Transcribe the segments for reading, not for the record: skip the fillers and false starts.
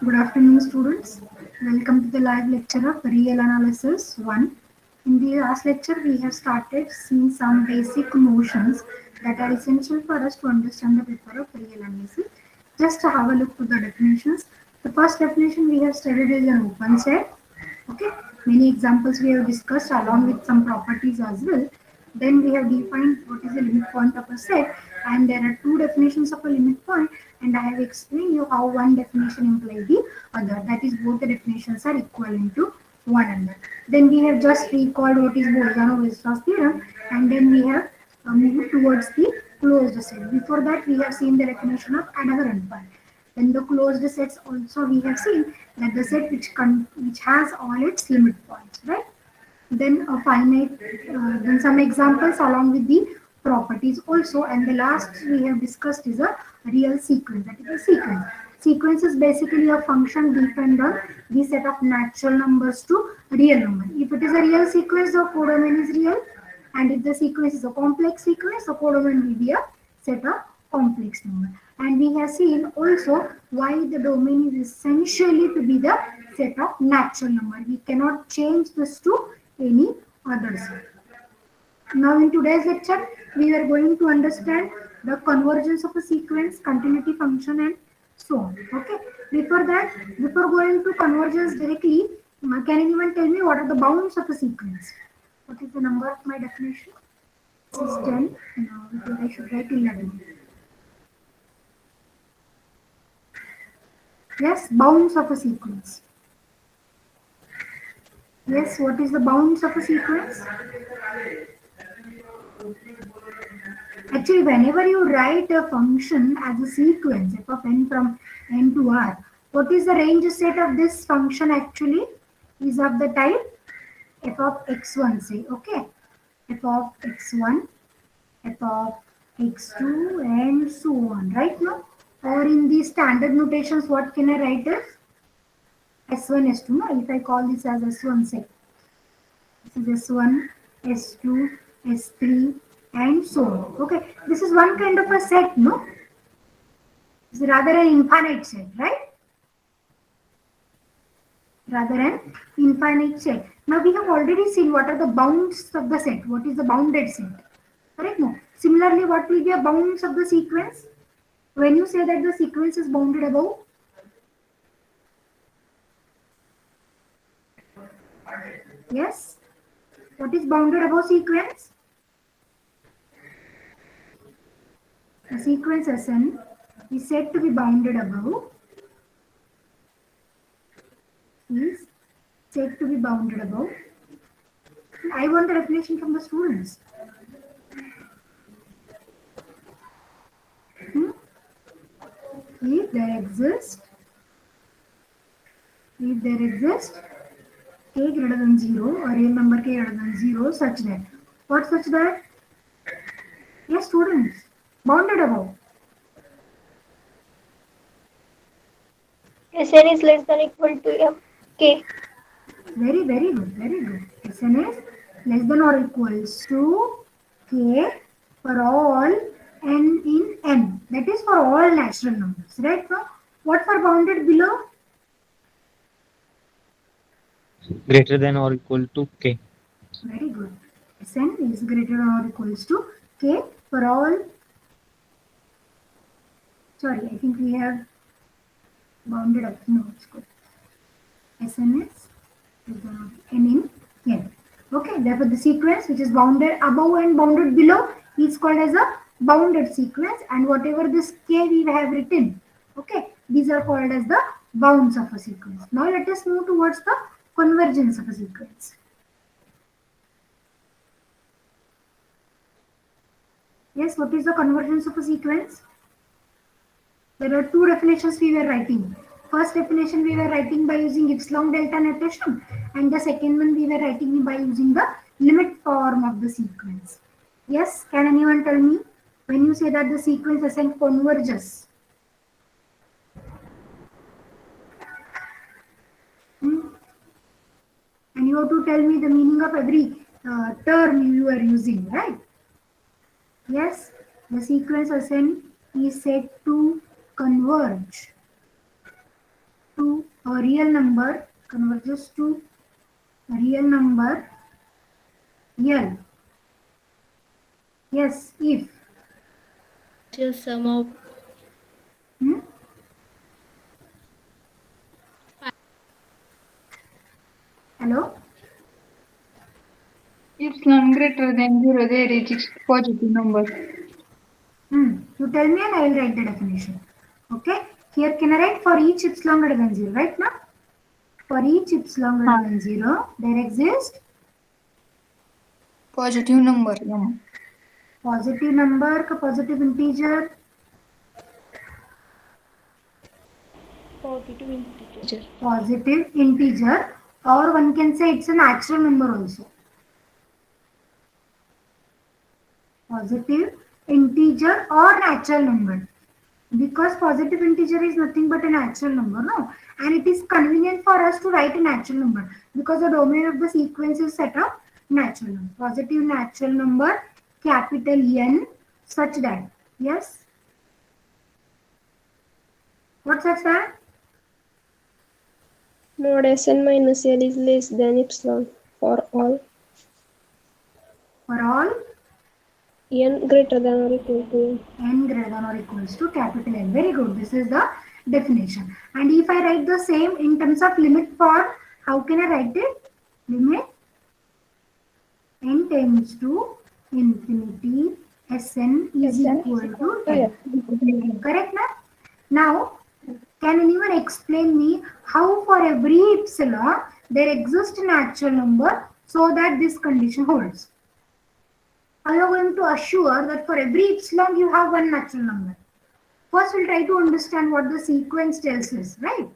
Good afternoon, students. Welcome to the live lecture of Real Analysis 1. In the last lecture, we have started seeing some basic notions that are essential for us to understand the paper of real analysis. Just to have a look to the definitions. The first definition we have studied is an open set. Okay, many examples we have discussed along with some properties as well. Then we have defined what is the limit point of a set, and there are two definitions of a limit point, and I have explained you how one definition implies the other. That is, both the definitions are equivalent to one another. Then we have just recalled what is Bolzano-Weierstrass theorem, and then we have moved towards the closed set. Before that, we have seen the definition of adherent point. In the closed sets also we have seen that the set which has all its limit points, right? Then a finite, then some examples along with the properties also, and the last we have discussed is a real sequence. That is a sequence. Sequence is basically a function defined on the set of natural numbers to real number. If it is a real sequence, the codomain is real, and if the sequence is a complex sequence, the codomain will be a set of complex number. And we have seen also why the domain is essentially to be the set of natural number. We cannot change this to any other set. Now in today's lecture, we are going to understand the convergence of a sequence, continuity function, and so on. Okay. Before that, before going to convergence directly, can anyone tell me what are the bounds of a sequence? What is the number of my definition? This is 10. Now I should write 11. Yes, bounds of a sequence. Yes, what is the bounds of a sequence? Actually, whenever you write a function as a sequence, f of n from n to r, what is the range set of this function actually? Is of the type f of x1, say, okay? F of x1, f of x2, and so on, right now? Or in the standard notations, what can I write as? S1, S2, no? If I call this as S1, say, this is S1, S2, S3, and so on. Okay, this is one kind of a set, no? It's rather an infinite set, right? Rather an infinite set. Now we have already seen what are the bounds of the set. What is the bounded set? Correct? No. Similarly, what will be a bounds of the sequence? When you say that the sequence is bounded above, yes. What is bounded above sequence? The sequence Sn is said to be bounded above is said to be bounded above. I want the definition from the students. If there exists k greater than 0 or real number k greater than 0 such that, what such that? Yes, students, bounded above. Sn is less than equal to k. Very, very good, very good. Sn is less than or equals to k for all n in n. That is for all natural numbers, right? So, what for bounded below? Greater than or equal to k. Very good. Sn is greater than or equals to k for all. Sorry, I think we have bounded up. No, it's good. Sn is n in n. Okay, therefore the sequence which is bounded above and bounded below is called as a bounded sequence, and whatever this k we have written, okay, these are called as the bounds of a sequence. Now let us move towards the convergence of a sequence. Yes, what is the convergence of a sequence? There are two definitions we were writing. First definition we were writing by using epsilon delta notation, and the second one we were writing by using the limit form of the sequence. Yes, can anyone tell me when you say that the sequence Sn converges? And you have to tell me the meaning of every term you are using, right? Yes, the sequence Sn is said to converge converge to a real number converges to a real number L. Yes, if Just sum of hmm? Hello. Epsilon greater than 0, there is positive number. You tell me and I will write the definition. Okay. Here can I write for each epsilon greater than 0, right now? For each epsilon greater than 0, there exists Positive number M. positive number ka positive integer. positive integer. Positive integer, or one can say it's a natural number also. Positive integer or natural number, because positive integer is nothing but a natural number, no, and it is convenient for us to write a natural number because the domain of the sequence is set of natural number. Positive natural number, capital N, such that, yes, what such that? Mod Sn minus L is less than epsilon for all For all n greater than or equal to n. n greater than or equals to capital N. Very good. This is the definition. And if I write the same in terms of limit form, how can I write it? Limit n tends to infinity, Sn is equal to n. Correct now? Now, can anyone explain me how for every epsilon there exists a natural number so that this condition holds? Are you going to assure that for every epsilon you have one natural number? First, we'll try to understand what the sequence tells us, right?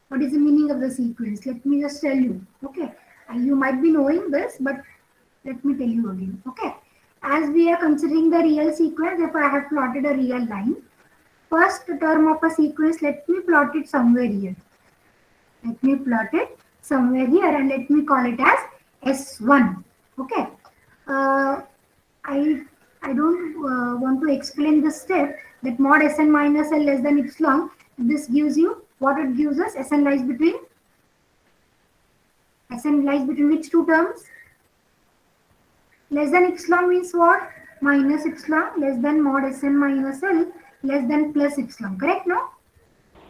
What is the meaning of the sequence? Let me just tell you, okay? You might be knowing this, but let me tell you again, okay? As we are considering the real sequence, if I have plotted a real line, first term of a sequence, let me plot it somewhere here. Let me plot it somewhere here and let me call it as S1, okay? I don't want to explain this step that mod Sn minus L less than epsilon. This gives you what it gives us. Sn lies between which two terms? Less than epsilon means what? Minus epsilon, less than mod Sn minus L, less than plus epsilon. Correct, no?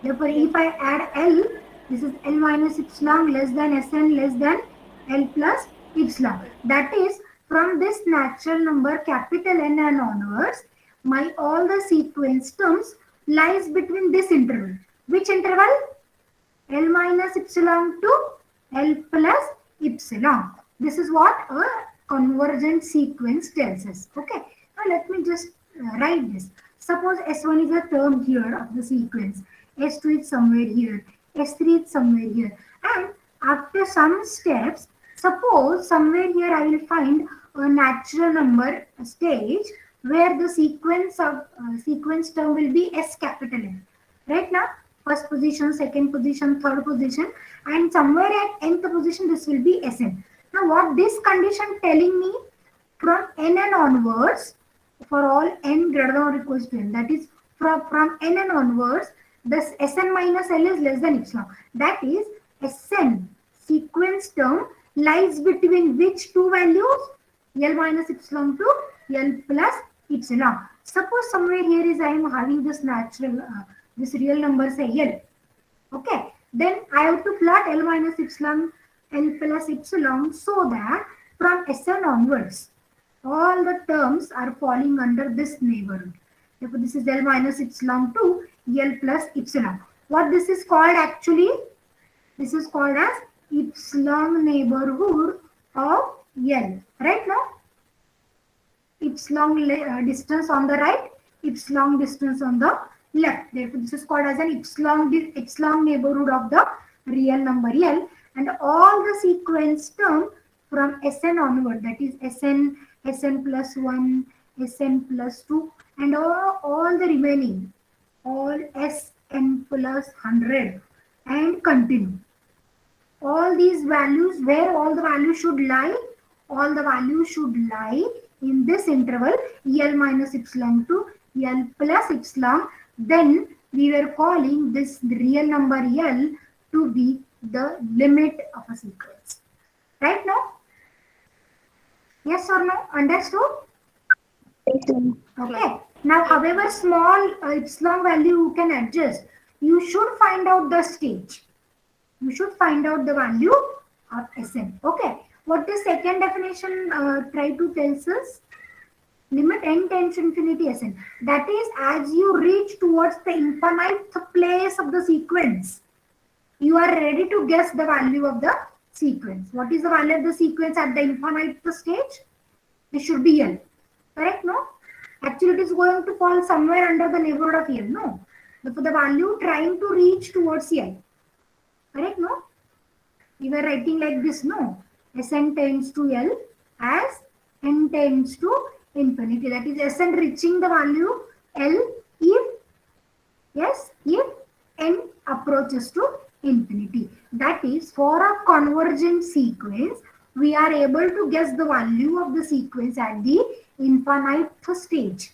Therefore, if I add L, this is L minus epsilon less than Sn less than L plus epsilon. That is, from this natural number capital N and onwards, my all the sequence terms lies between this interval. Which interval? L minus epsilon to L plus epsilon. This is what a convergent sequence tells us. Okay. Now let me just write this. Suppose S1 is a term here of the sequence. S2 is somewhere here. S3 is somewhere here. And after some steps, suppose somewhere here I will find a natural number stage where the sequence term will be S capital N. Right now, first position, second position, third position, and somewhere at nth position this will be Sn. Now what this condition telling me, from n and onwards, for all n greater than or equals to n, that is from n and onwards, this Sn minus L is less than epsilon. That is, Sn sequence term lies between which two values? L minus epsilon to L plus epsilon. Suppose somewhere here is I am having this natural, this real number say L. Okay, then I have to plot L minus epsilon, L plus epsilon, so that from Sn onwards, all the terms are falling under this neighborhood. Therefore, this is L minus epsilon to L plus epsilon. What this is called actually? This is called as epsilon neighborhood of L. Right now? Epsilon distance on the right, epsilon distance on the left. Therefore, this is called as an epsilon neighborhood of the real number L, and all the sequence term from Sn onward, that is Sn, Sn plus 1, Sn plus 2, and all the remaining, all Sn plus 100, and continue. All these values, where all the values should lie? All the values should lie in this interval L minus epsilon to L plus epsilon, then we were calling this real number L to be the limit of a sequence. Right now? Yes or no? Understood? Yes, ma'am. Okay. Now, however small epsilon value you can adjust, you should find out the stage. You should find out the value of Sn. Okay. What the second definition try to tells us? Limit n tends to infinity Sn. That is, as you reach towards the infinite place of the sequence, you are ready to guess the value of the sequence. What is the value of the sequence at the infinite stage? This should be L. Correct? No? Actually, it is going to fall somewhere under the neighborhood of L. No? Therefore, the value trying to reach towards L. Correct? No? We were writing like this. No? Sn tends to L as n tends to infinity. That is Sn reaching the value L if, yes, if n approaches to infinity. That is, for a convergent sequence, we are able to guess the value of the sequence at the infinite stage.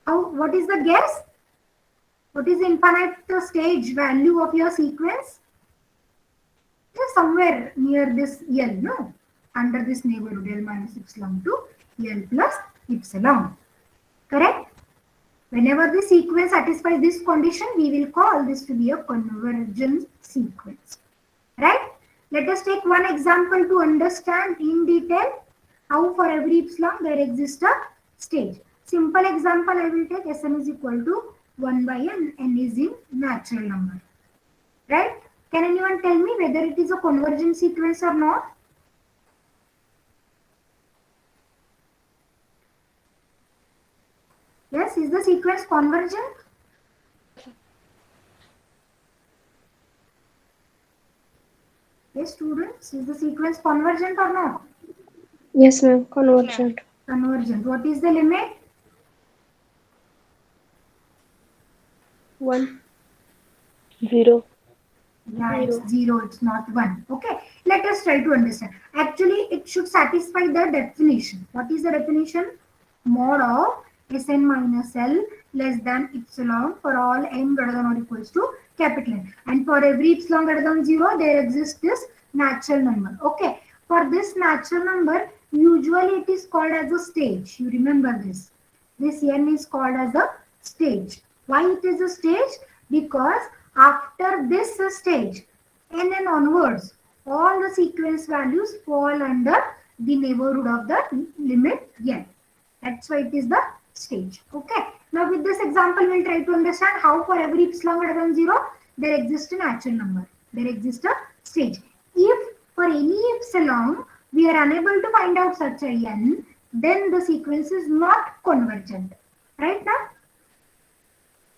What is the guess? What is the infinite stage value of your sequence? It is somewhere near this L, no? Under this neighborhood L minus epsilon to L plus epsilon. Correct? Whenever the sequence satisfies this condition, we will call this to be a convergent sequence. Right? Let us take one example to understand in detail how for every epsilon there exists a stage. Simple example I will take. Sn is equal to 1 by n. N is in natural number. Right? Can anyone tell me whether it is a convergent sequence or not? Yes, is the sequence convergent? Yes, students, is the sequence convergent or not? Yes, ma'am. Convergent. Convergent. What is the limit? 1. 0. Yeah, it's 0, it's not 1. Okay, let us try to understand. Actually, it should satisfy the definition. What is the definition? Mod of Sn minus L less than epsilon for all n greater than or equals to capital N. And for every epsilon greater than 0, there exists this natural number. Okay, for this natural number, usually it is called as a stage. You remember this. This n is called as a stage. Why it is a stage? Because after this stage, n and onwards, all the sequence values fall under the neighborhood of the limit n. That's why it is the stage. Okay. Now with this example, we'll try to understand how for every epsilon greater than 0, there exists a natural number. There exists a stage. If for any epsilon, we are unable to find out such a n, then the sequence is not convergent. Right now?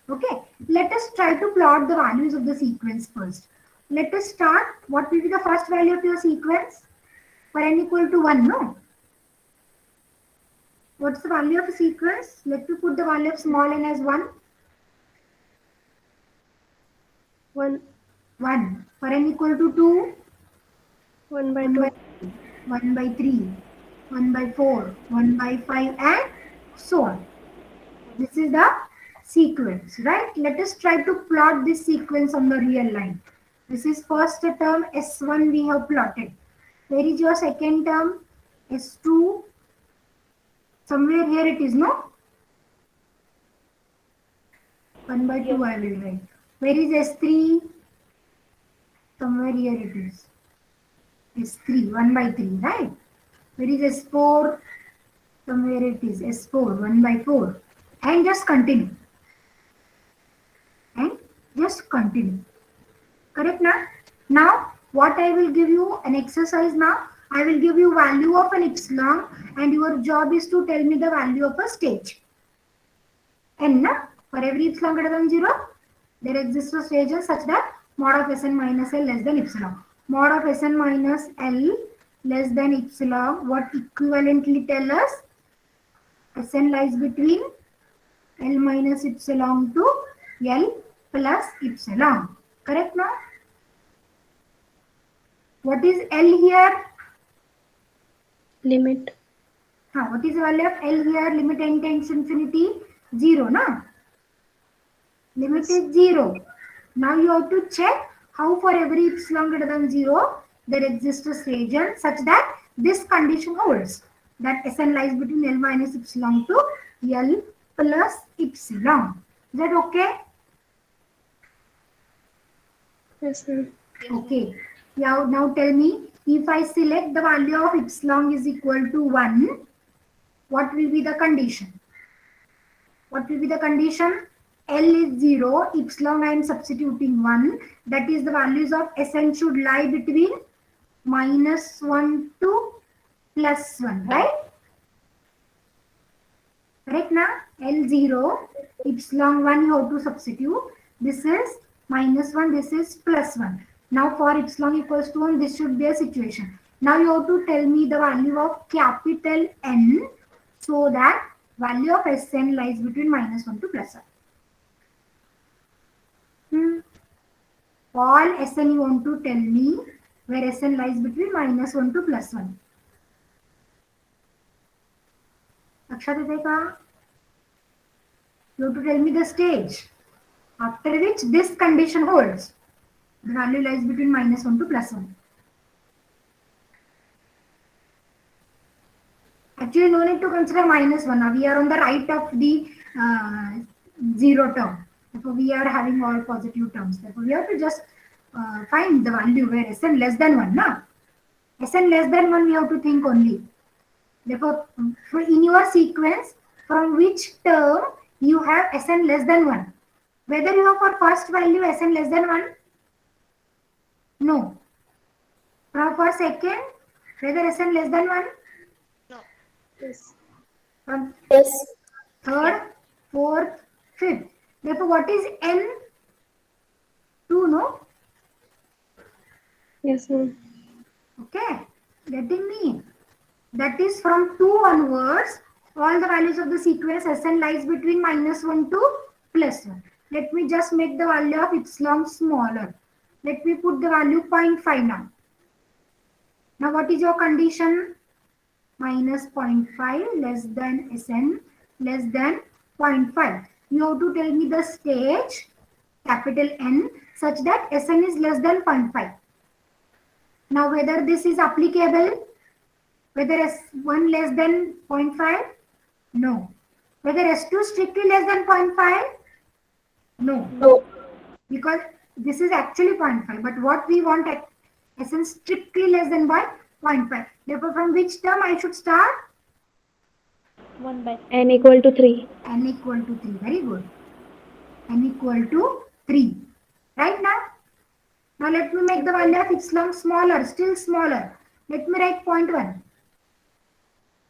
Okay, let us try to plot the values of the sequence first. Let us start. What will be the first value of your sequence? For n equal to 1, no? What's the value of a sequence? Let me put the value of small n as 1. 1. 1. For n equal to 2. 1 by 1 2. by 1 by 3. 1 by 4. 1 by 5 and so on. This is the sequence, right? Let us try to plot this sequence on the real line. This is first term S1 we have plotted. Where is your second term? S2. Somewhere here it is, no? 1 by 2 I will write. Where is S3? Somewhere here it is. S3, 1 by 3, right? Where is S4? Somewhere it is S4, 1 by 4. And just continue. And just continue. Correct now? Now, what I will give you an exercise now. I will give you value of an epsilon and your job is to tell me the value of a stage. N, for every epsilon greater than 0, there exists a stage such that mod of Sn minus L less than epsilon. Mod of Sn minus L less than epsilon, what equivalently tell us? Sn lies between L minus epsilon to L plus epsilon. Correct now? What is L here? Limit. What is the value of L here? Limit n tends to infinity 0, na? Limit is 0. Now you have to check how for every epsilon greater than 0 there exists a region such that this condition holds, that Sn lies between L minus epsilon to L plus epsilon. Is that okay? Yes, ma'am. Okay. Now tell me, if I select the value of epsilon is equal to 1, what will be the condition? What will be the condition? L is 0, epsilon I am substituting 1. That is, the values of Sn should lie between -1 to +1, right? Correct now? L0, epsilon 1 you have to substitute. This is -1, this is +1. Now for epsilon equals to 1, this should be a situation. Now you have to tell me the value of capital N so that value of Sn lies between -1 to +1. All Sn you want to tell me where Sn lies between -1 to +1. Akshat, you have to tell me the stage after which this condition holds. The value lies between -1 to +1. Actually, no need to consider -1. Now we are on the right of the 0 term. Therefore, we are having all positive terms. Therefore, we have to just find the value where Sn less than 1. Now, Sn less than 1, we have to think only. Therefore, in your sequence, from which term you have Sn less than 1? Whether you have for first value Sn less than 1? No. For second, whether Sn less than 1? Yes. From Yes. third, fourth, fifth. Therefore, what is N? 2, no? Yes, ma'am. Okay. Getting me? That is from 2 onwards, all the values of the sequence Sn lies between -1 to +1. Let me just make the value of epsilon smaller. Let me put the value 0.5 now. Now what is your condition? -0.5 less than Sn less than 0.5. You have to tell me the stage, capital N, such that Sn is less than 0.5. Now whether this is applicable, whether S1 less than 0.5? No. Whether S2 strictly less than 0.5? No. No. Because this is actually 0.5. But what we want at Sn strictly less than 0.5. Therefore, from which term I should start? 1 by n equal to 3. N equal to 3. Very good. N equal to 3. Right now? Now let me make the value of epsilon smaller, still smaller. Let me write 0.1.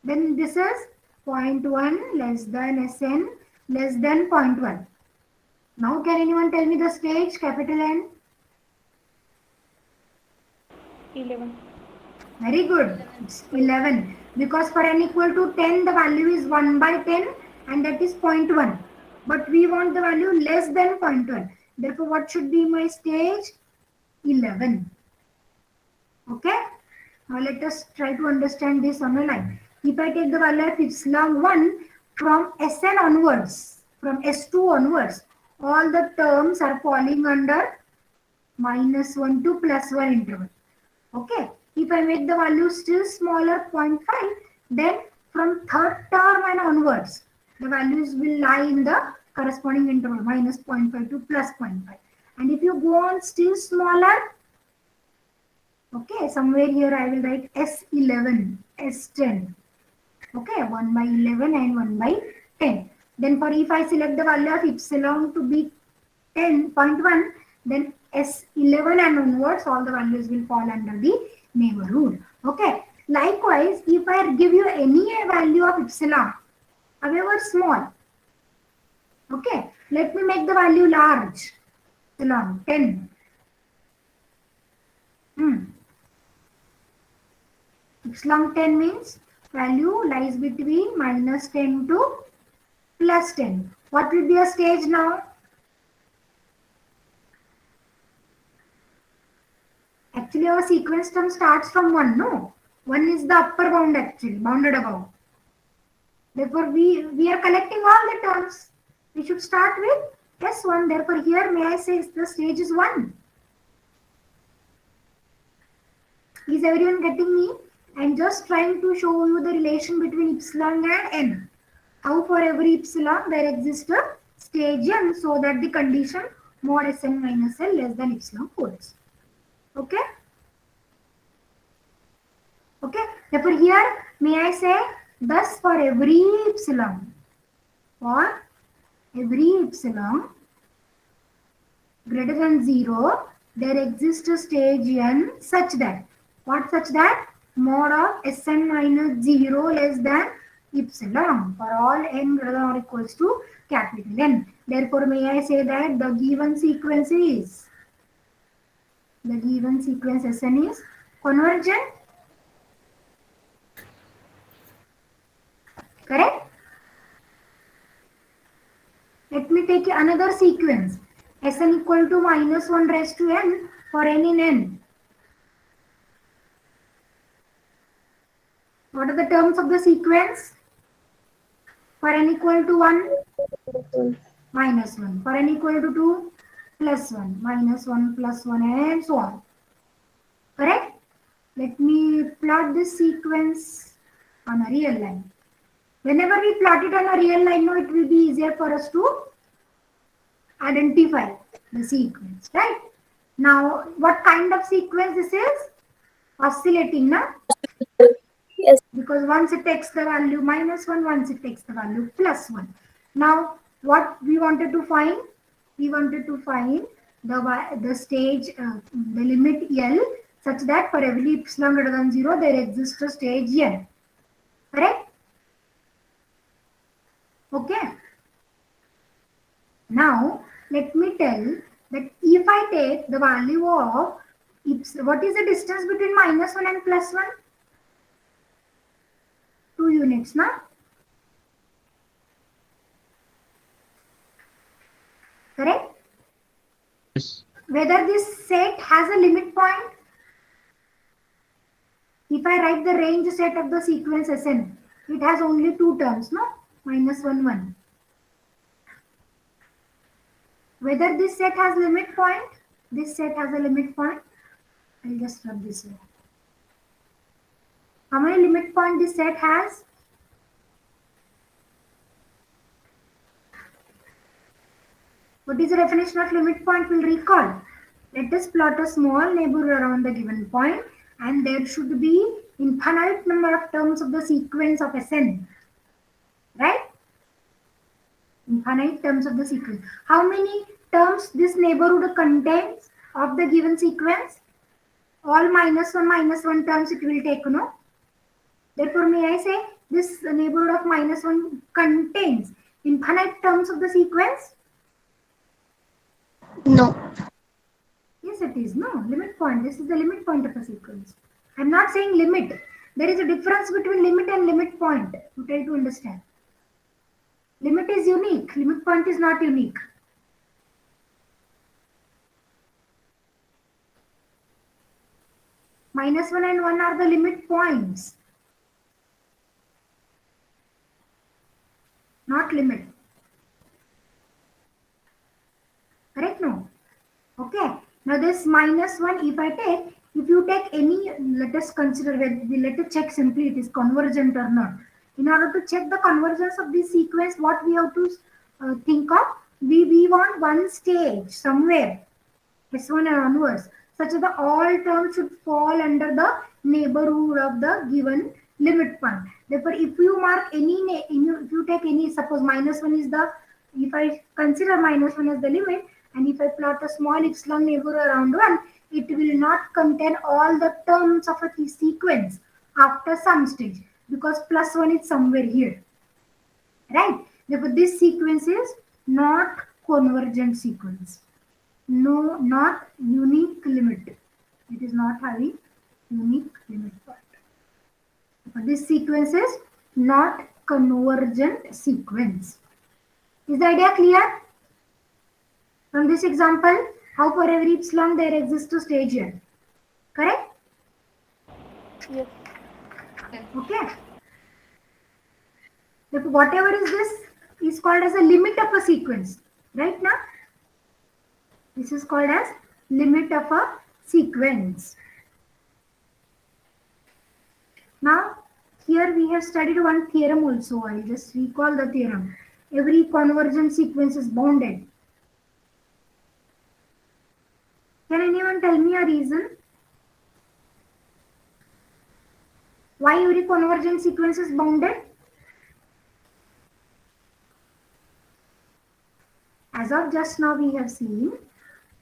Then this is 0.1 less than Sn less than 0.1. Now can anyone tell me the stage, capital N? 11. Very good. It's 11. Because for n equal to 10, the value is 1 by 10 and that is 0.1. But we want the value less than 0.1. Therefore, what should be my stage? 11. Okay? Now let us try to understand this on a line. If I take the value of epsilon 1 from Sn onwards, from S2 onwards, all the terms are falling under -1 to +1 interval. Okay? If I make the value still smaller, 0.5, then from third term and onwards, the values will lie in the corresponding interval, -0.5 to +0.5. And if you go on still smaller, okay, somewhere here I will write S11, S10. Okay, 1 by 11 and 1 by 10. Then for if I select the value of epsilon to be 10.1, then S11 and onwards, all the values will fall under the neighborhood. Okay. Likewise, if I give you any value of epsilon, however small, okay, let me make the value large. Epsilon 10. Epsilon 10 means value lies between -10 to +10. What will be a stage now? Actually, our sequence term starts from 1, no? 1 is the upper bound actually, bounded above. Therefore, we are collecting all the terms. We should start with S1. Therefore, here may I say the stage is 1. Is everyone getting me? I'm just trying to show you the relation between epsilon and n. How for every epsilon there exists a stage n, so that the condition mod Sn minus L less than epsilon holds. Okay? Okay. Therefore, here may I say thus for every epsilon greater than 0, there exists a stage n such that, what such that? Mod of Sn minus 0 less than epsilon for all n greater than or equals to capital N. Therefore, may I say that the given sequence Sn is convergent? Correct? Let me take another sequence. Sn equal to minus 1 raised to n for n in n. What are the terms of the sequence? For n equal to 1, minus 1. For n equal to 2, plus 1. Minus 1, plus 1, and so on. Correct? Let me plot this sequence on a real line. Whenever we plot it on a real line, it will be easier for us to identify the sequence, right? Now, what kind of sequence this is? Oscillating, na? Yes. Because once it takes the value minus 1, once it takes the value plus 1. Now, what we wanted to find? We wanted to find the stage, the limit L, such that for every epsilon greater than 0, there exists a stage N. Correct? Okay. Now, let me tell that if I take the value of, what is the distance between minus 1 and plus 1? 2 units, na? Correct? Yes. Whether this set has a limit point? If I write the range set of the sequence Sn, it has only 2 terms, no? Minus 1, 1. Whether this set has limit point? This set has a limit point. I'll just rub this here. How many limit point this set has? What is the definition of limit point? We'll recall. Let us plot a small neighborhood around the given point, and there should be infinite number of terms of the sequence of Sn. Right? Infinite terms of the sequence. How many terms this neighborhood contains of the given sequence? All minus 1 terms it will take, no? Therefore, may I say this neighborhood of minus 1 contains infinite terms of the sequence? No. Yes, it is. No, limit point. This is the limit point of a sequence. I'm not saying limit. There is a difference between limit and limit point. You try to understand. Limit is unique. Limit point is not unique. Minus 1 and 1 are the limit points. Not limit. Correct? No. Okay. Now this minus 1, if you take any, let us consider, let us check simply it is convergent or not. In order to check the convergence of this sequence, what we have to think of, we want one stage somewhere, S1 and onwards, such that all terms should fall under the neighborhood of the given limit point. Therefore, if you mark any, if you take any, suppose minus 1 is the, if I consider minus 1 as the limit, and if I plot a small epsilon neighborhood around 1, it will not contain all the terms of a sequence after some stage, because plus 1 is somewhere here. Right? Therefore, this sequence is not convergent sequence. No, not unique limit. It is not having unique limit point. But this sequence is not convergent sequence. Is the idea clear? From this example, how for every epsilon there exists a stage here. Correct? Yes. Okay. Therefore, whatever is this is called as a limit of a sequence. Right now, This is called as limit of a sequence. Now, here we have studied one theorem also. I'll just recall the theorem. Every convergent sequence is bounded. Can anyone tell me a reason? Why every convergent sequence is bounded? As of just now we have seen,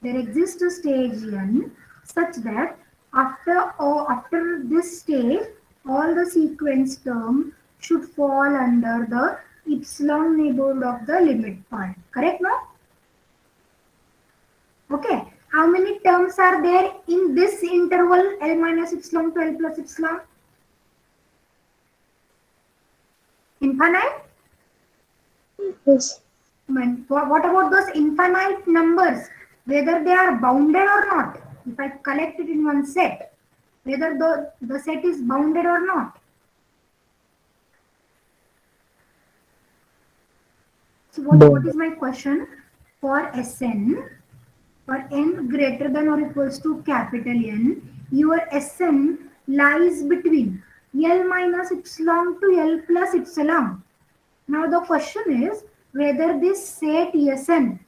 there exists a stage n such that after this stage, all the sequence term should fall under the epsilon neighborhood of the limit point. Correct, no? Okay. How many terms are there in this interval L minus epsilon to L plus epsilon? Infinite? Yes. What about those infinite numbers? Whether they are bounded or not? If I collect it in one set, whether the set is bounded or not? So what is my question? For Sn, for n greater than or equals to capital N, your Sn lies between L minus epsilon to L plus epsilon. Now the question is whether this set Sn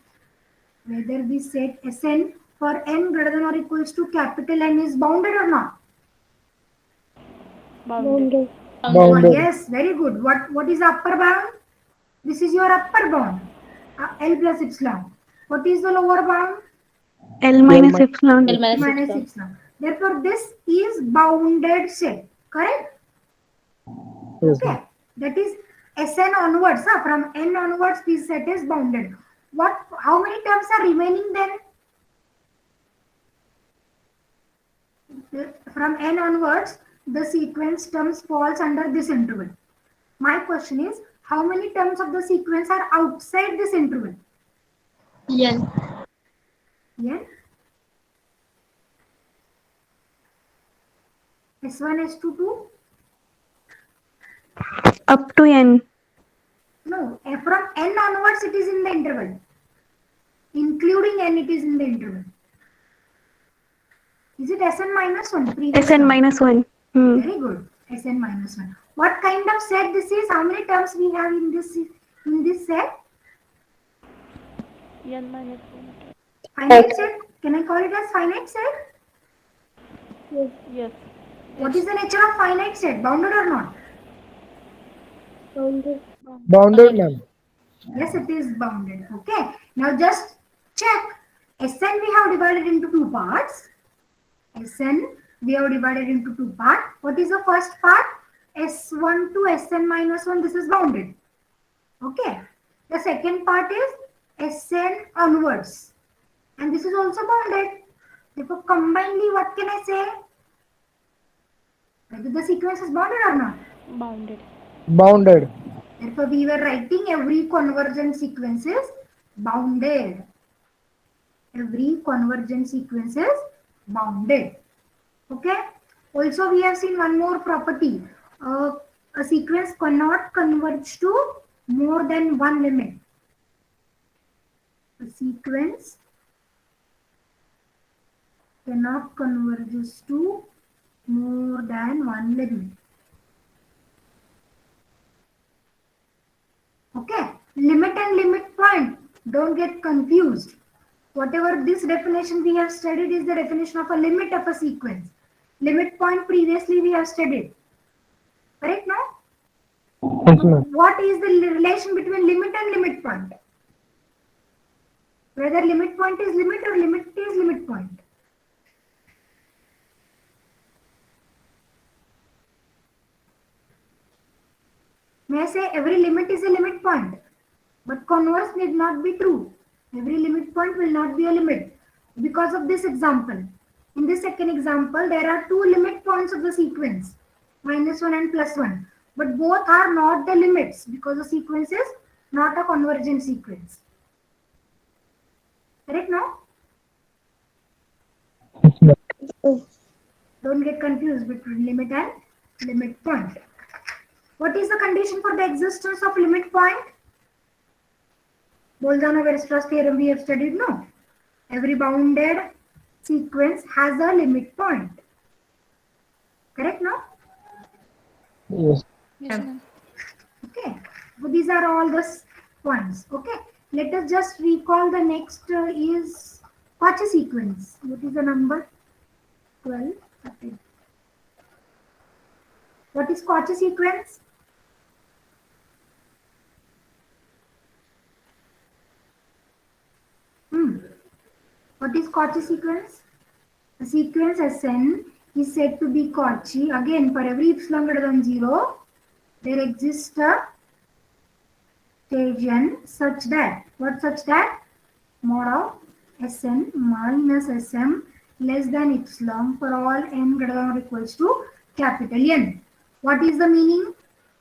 for n greater than or equals to capital N is bounded or not? Bounded. Bounded. Yes, very good. What is the upper bound? This is your upper bound, L plus epsilon. What is the lower bound? L minus epsilon. Minus epsilon. Therefore, this is bounded set. Correct? Yes, Okay. That is Sn onwards. From n onwards, this set is bounded. How many terms are remaining then? From n onwards, the sequence terms falls under this interval. My question is, how many terms of the sequence are outside this interval? N. N? S1, S2, 2? Up to n. No, from n onwards it is in the interval. Including n it is in the interval. Is it Sn minus 1? Sn minus 1. Very good. Sn minus 1. What kind of set this is? How many terms we have in this set? N minus 1. Finite set? Can I call it as finite set? Yes. What is the nature of finite set? Bounded or not? Bounded. Bounded, ma'am. Yes, it is bounded. Okay. Now just check. Sn we have divided into two parts. Sn we have divided into two parts. What is the first part? S1 to Sn minus 1. This is bounded. Okay. The second part is Sn onwards. And this is also bounded. Therefore, combinedly, what can I say? Whether the sequence is bounded or not? Bounded. Bounded. Therefore, we were writing every convergent sequence is bounded. Every convergent sequence is bounded. Okay. Also, we have seen one more property. A sequence cannot converge to more than one limit. A sequence cannot converge to more than one limit. Okay, limit and limit point. Don't get confused. Whatever this definition we have studied is the definition of a limit of a sequence. Limit point previously we have studied. Correct now? Yes, ma'am. What is the relation between limit and limit point? Whether limit point is limit or limit is limit point. May I say every limit is a limit point, but converse need not be true. Every limit point will not be a limit. Because of this example, in this second example, there are two limit points of the sequence, -1 and +1. But both are not the limits because the sequence is not a convergent sequence. Correct now? Yes, ma'am. Don't get confused between limit and limit point. What is the condition for the existence of limit point? Bolzano-Weierstrass theorem we have studied, no? Every bounded sequence has a limit point. Correct now? Yes. Yes, ma'am. Okay. So these are all the points. Okay. Let us just recall the next is Cauchy sequence. What is the number? 12. Okay. What is Cauchy sequence? What is Cauchy sequence? A sequence Sn is said to be Cauchy. Again, for every epsilon greater than 0, there exists a stage n such that, what such that? Mod of Sn minus Sm less than epsilon for all n greater than or equals to capital N. What is the meaning?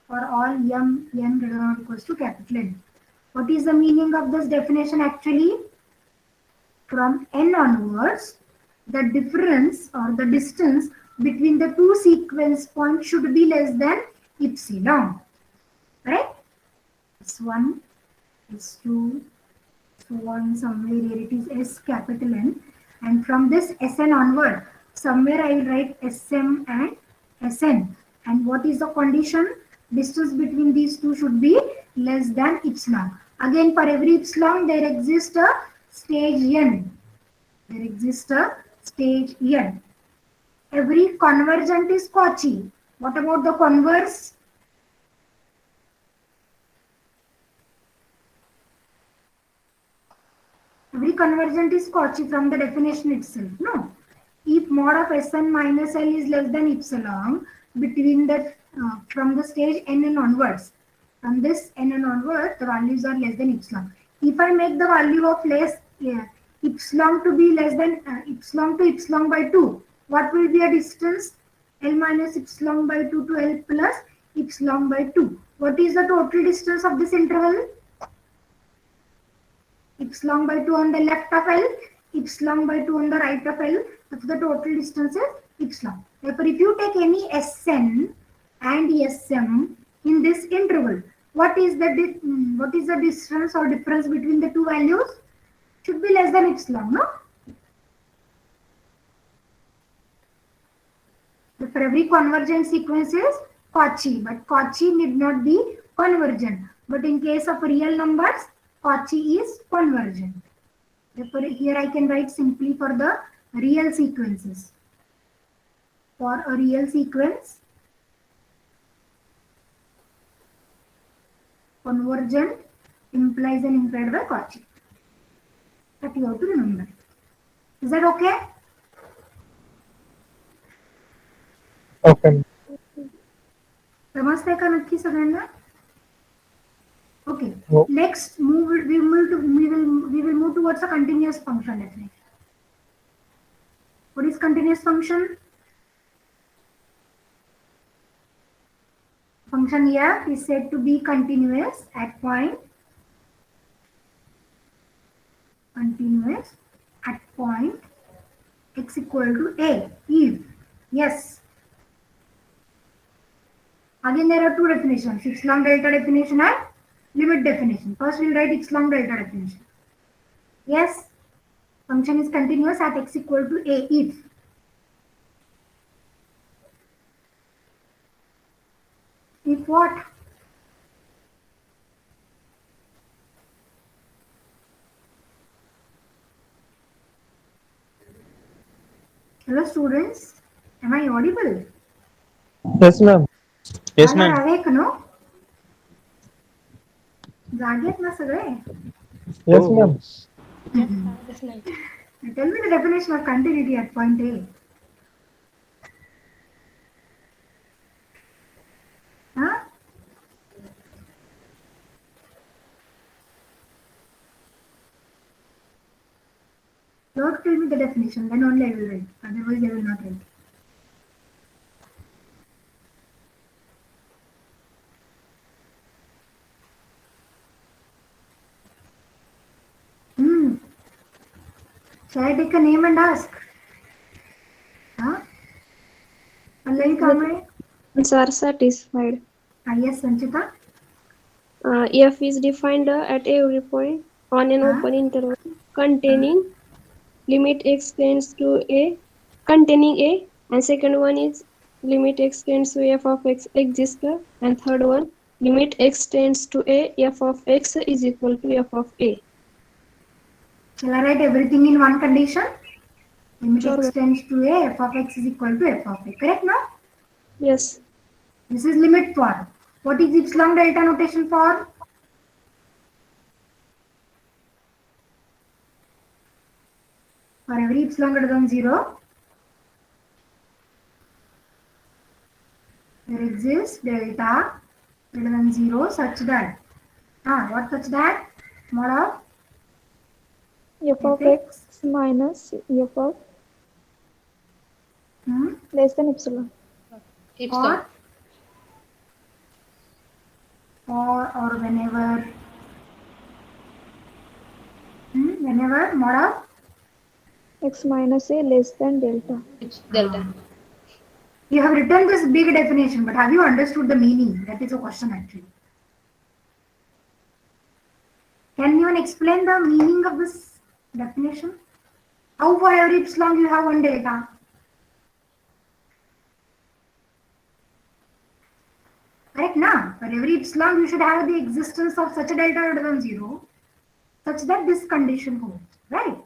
For all m n greater than or equals to capital N. What is the meaning of this definition actually? From n onwards, the difference or the distance between the two sequence points should be less than epsilon. Right? S1, S2, so on, somewhere here it is S capital N. And from this Sn onward, somewhere I will write Sm and Sn. And what is the condition? Distance between these two should be less than epsilon. Again, for every epsilon, there exists a stage n. There exists a stage n. Every convergent is Cauchy. What about the converse? Every convergent is Cauchy from the definition itself. No. If mod of Sn minus L is less than epsilon between the from the stage n and onwards. From this n and onwards, the values are less than epsilon. If I make the value of epsilon to be less than epsilon to epsilon by 2, what will be a distance? L minus epsilon by 2 to L plus epsilon by 2. What is the total distance of this interval? Epsilon by 2 on the left of L, epsilon by 2 on the right of L. That's the total distance is epsilon. Therefore, if you take any Sn and Sm in this interval, what is the distance or difference between the two values? Should be less than epsilon, no? For every convergent sequence is Cauchy, but Cauchy need not be convergent. But in case of real numbers, Cauchy is convergent. Therefore, here I can write simply for the real sequences. For a real sequence, convergent implies an implied by Cauchy. That you have to remember. Is that okay? Okay. समजतंय का नक्की सगळ्यांना? Okay. No. Next, we will move towards a continuous function definition. What is continuous function? Function f is said to be continuous at point x equal to a. If yes. Again, there are two definitions: epsilon delta definition and limit definition. First, we'll write epsilon delta definition. Yes, function is continuous at x equal to a if what? Hello students, am I audible? Yes, ma'am. Yes, All are ma'am. awake, no? जागेत ना सगळे? Yes, ma'am. Definitely. Tell me the definition of continuity at point A. Huh? Don't tell me the definition, then only I will write. Otherwise, I will not write. Shall I take a name and ask? Huh? Pallavi Kamre? Are satisfied. Yes, Sanchita? F is defined at every point on an open interval containing limit x tends to a containing a, and second one is limit x tends to f of x exists, and third one limit x tends to a f of x is equal to f of a. Shall I write everything in one condition? Limit Sure, x ma'am. tends to a, f of x is equal to f of a. Correct now? Yes. This is limit form. What is epsilon delta notation for? For every epsilon greater than 0, there exists delta greater than 0 such that, what such that? Mod of f of fx x minus f of less than epsilon. or whenever whenever mod of X minus a less than delta. It's delta. you have written this big definition, but have you understood the meaning? That is a question actually. Can you explain the meaning of this definition? How for every epsilon you have one delta? Correct now? For every epsilon you should have the existence of such a delta greater than 0 such that this condition holds, right?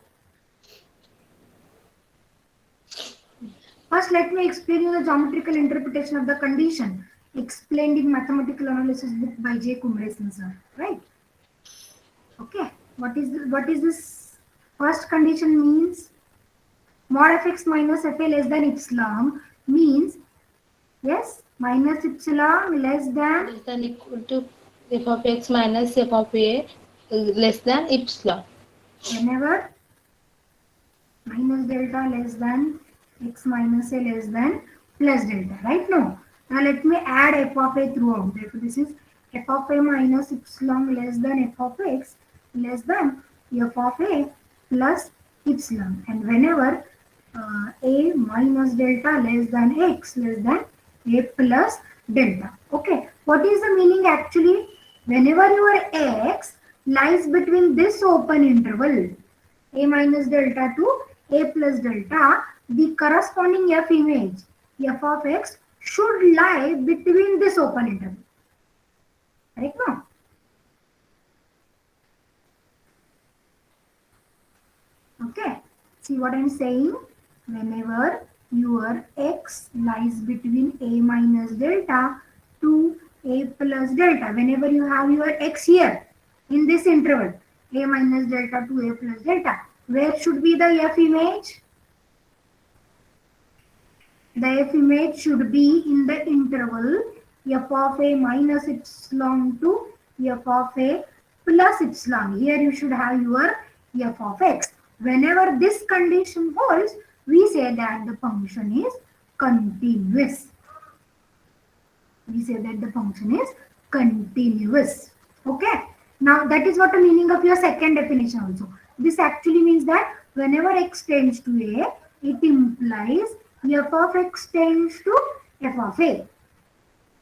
First, let me explain you the geometrical interpretation of the condition explained in Mathematical Analysis book by J. Kumresan sir, right? Okay, what is this first condition means? Mod fx minus fa less than epsilon means, yes, minus epsilon less than Equal to f of x minus f of a less than epsilon. whenever minus delta less than x minus a less than plus delta, right? No. Now let me add f of a throughout. Therefore, this is f of a minus epsilon less than f of x less than f of a plus epsilon. And whenever a minus delta less than x less than a plus delta. Okay. What is the meaning actually? Whenever your x lies between this open interval, a minus delta to a plus delta, the corresponding f image, f of x, should lie between this open interval. Right now? Okay. See what I am saying? Whenever your x lies between a minus delta to a plus delta, whenever you have your x here in this interval, a minus delta to a plus delta, where should be the f image? The f image should be in the interval f of a minus epsilon to f of a plus epsilon. Here you should have your f of x. Whenever this condition holds, we say that the function is continuous. We say that the function is continuous. Okay. Now that is what the meaning of your second definition also. This actually means that whenever x tends to a, it implies f of x tends to f of a.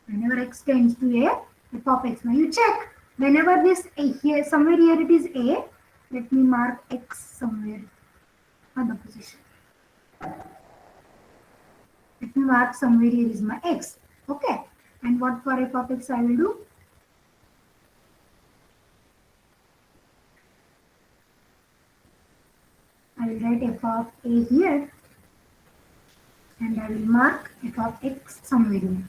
Whenever x tends to a, f of x. Now you check. Whenever this a here, somewhere here it is a, let me mark x somewhere other position. Let me mark somewhere here is my x. Okay. And what for f of x I will do? I will write f of a here and I will mark f of x somewhere here.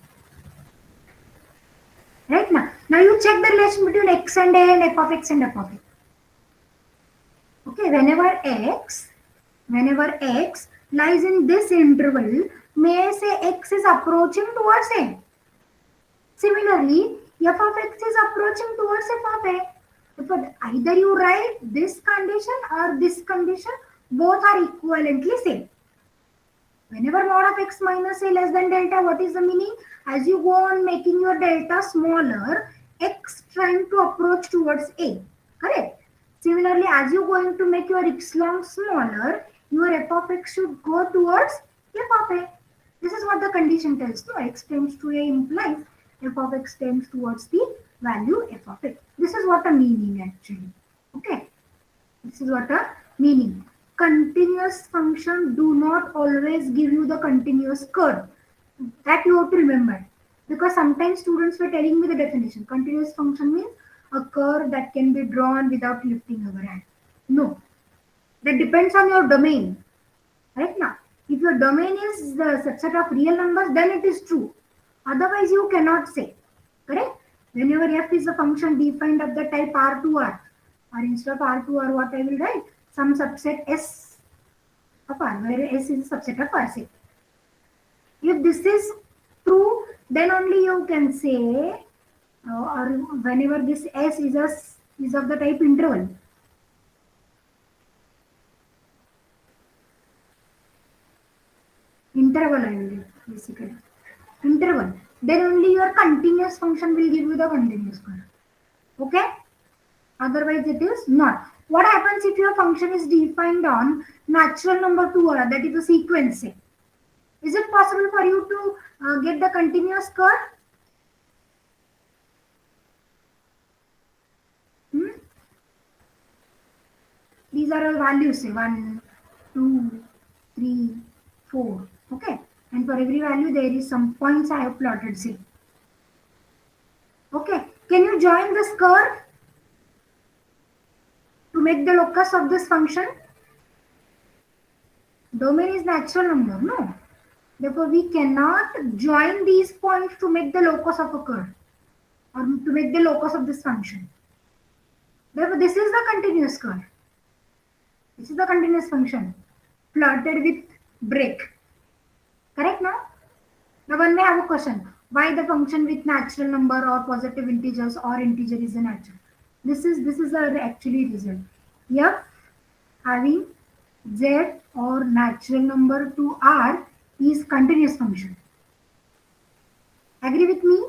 Right now. Now you check the relation between x and a and f of x and f of a. Okay, whenever x lies in this interval, may I say x is approaching towards a. Similarly, f of x is approaching towards f of a. But either you write this condition or this condition, both are equivalently same. Whenever mod of x minus a less than delta, what is the meaning? As you go on making your delta smaller, x trying to approach towards a. Correct? Similarly, as you going to make your epsilon smaller, your f of x should go towards f of a. This is what the condition tells. No, x tends to a implies f of x tends towards the value f of a. This is what a meaning actually. Okay. This is what a meaning. continuous function do not always give you the continuous curve. That you have to remember. Because sometimes students were telling me the definition. Continuous function means a curve that can be drawn without lifting our hand. No. That depends on your domain. Right now, if your domain is the subset of real numbers, then it is true. Otherwise, you cannot say. Correct? Whenever f is a function defined of the type R2R, or instead of R2R, what I will write? Some subset S of R, where S is a subset of R. Say. If this is true, then only you can say, or whenever this S is of the type interval. Interval, I will basically. Interval. Then only your continuous function will give you the continuous curve. Okay? Otherwise, it is not. What happens if your function is defined on natural number 2R, that is a sequence? Say. Is it possible for you to get the continuous curve? These are all values, say 1, 2, 3, 4. Okay? And for every value, there is some points I have plotted, say. Okay? Can you join this curve to make the locus of this function? Domain is natural number, no? Therefore, we cannot join these points to make the locus of a curve or to make the locus of this function. Therefore, this is the continuous curve. This is the continuous function plotted with break. Correct now? Now one may have a question. Why the function with natural number or positive integers or integer is a natural? This is the actually result. F having Z or natural number to R is continuous function. Agree with me?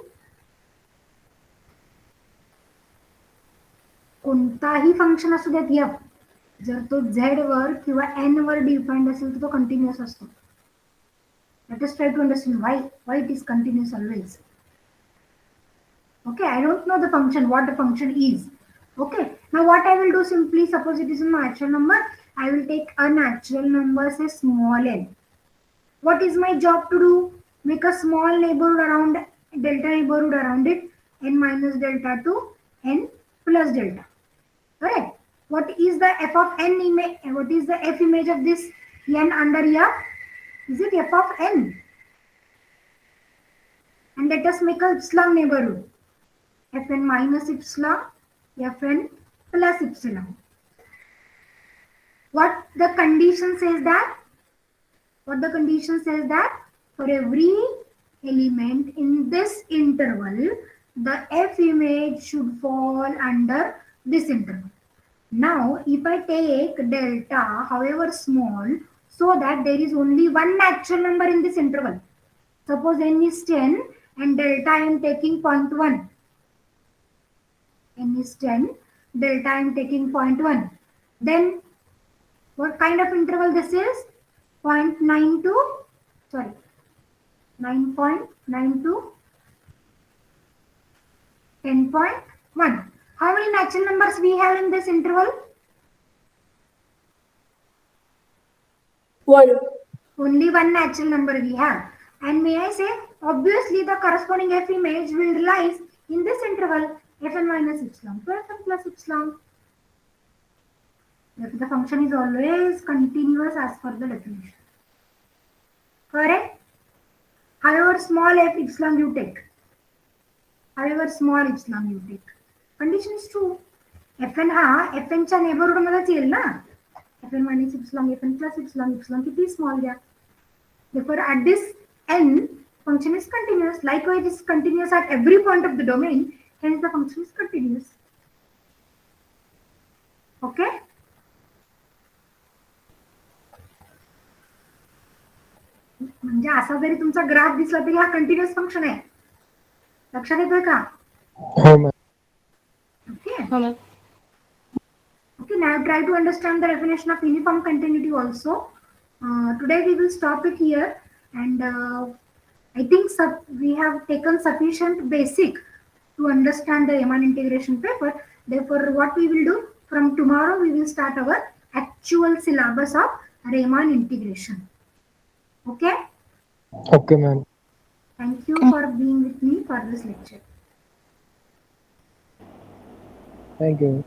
कोणताही function असू द्यात f जर तो z वर किंवा n वर defined असेल तर तो continuous असतो. Let us try to understand why it is continuous always. Okay, I don't know the function, what the function is. Okay, now what I will do, simply suppose it is a natural number, I will take a natural number, say small n. What is my job to do? Make a small neighborhood around, delta neighborhood around it, n minus delta to n plus delta. Correct? What is the f of n image? What is the f image of this n under f? Is it f of n? And let us make a epsilon neighborhood. Fn minus epsilon, Fn plus epsilon. What the condition says that? What the condition says that for every element in this interval, the f image should fall under this interval. Now, if I take delta, however small, so that there is only one natural number in this interval. Suppose n is 10 and delta I am taking 0.1. N is 10, delta I am taking 0.1. Then what kind of interval this is? 0.9 to, sorry, 9.9 to 10.1. How many natural numbers we have in this interval? 1. Only one natural number we have. And may I say, obviously the corresponding f image will lies in this interval, fn minus epsilon to fn plus epsilon. Therefore, the function is always continuous as per the definition. Correct? However small f epsilon you take. However small epsilon you take. Condition is true. fn हा fn च्या neighborhood मध्येच येईल ना. fn minus epsilon, fn plus epsilon, epsilon किती small घ्या. Therefore, at this n, function is continuous. Likewise, it is continuous at every point of the domain. Hence, the function is continuous. Okay? म्हणजे असा जरी तुमचा graph दिसला तरी हा continuous function आहे. लक्षात येतोय का? हो ma'am. Okay. Okay, now try to understand the definition of uniform continuity also. Today we will stop it here, and I think we have taken sufficient basic to understand the Riemann integration paper. Therefore, what we will do from tomorrow, we will start our actual syllabus of Riemann integration. Okay? Okay, ma'am. Thank you for being with me for this lecture. Thank you.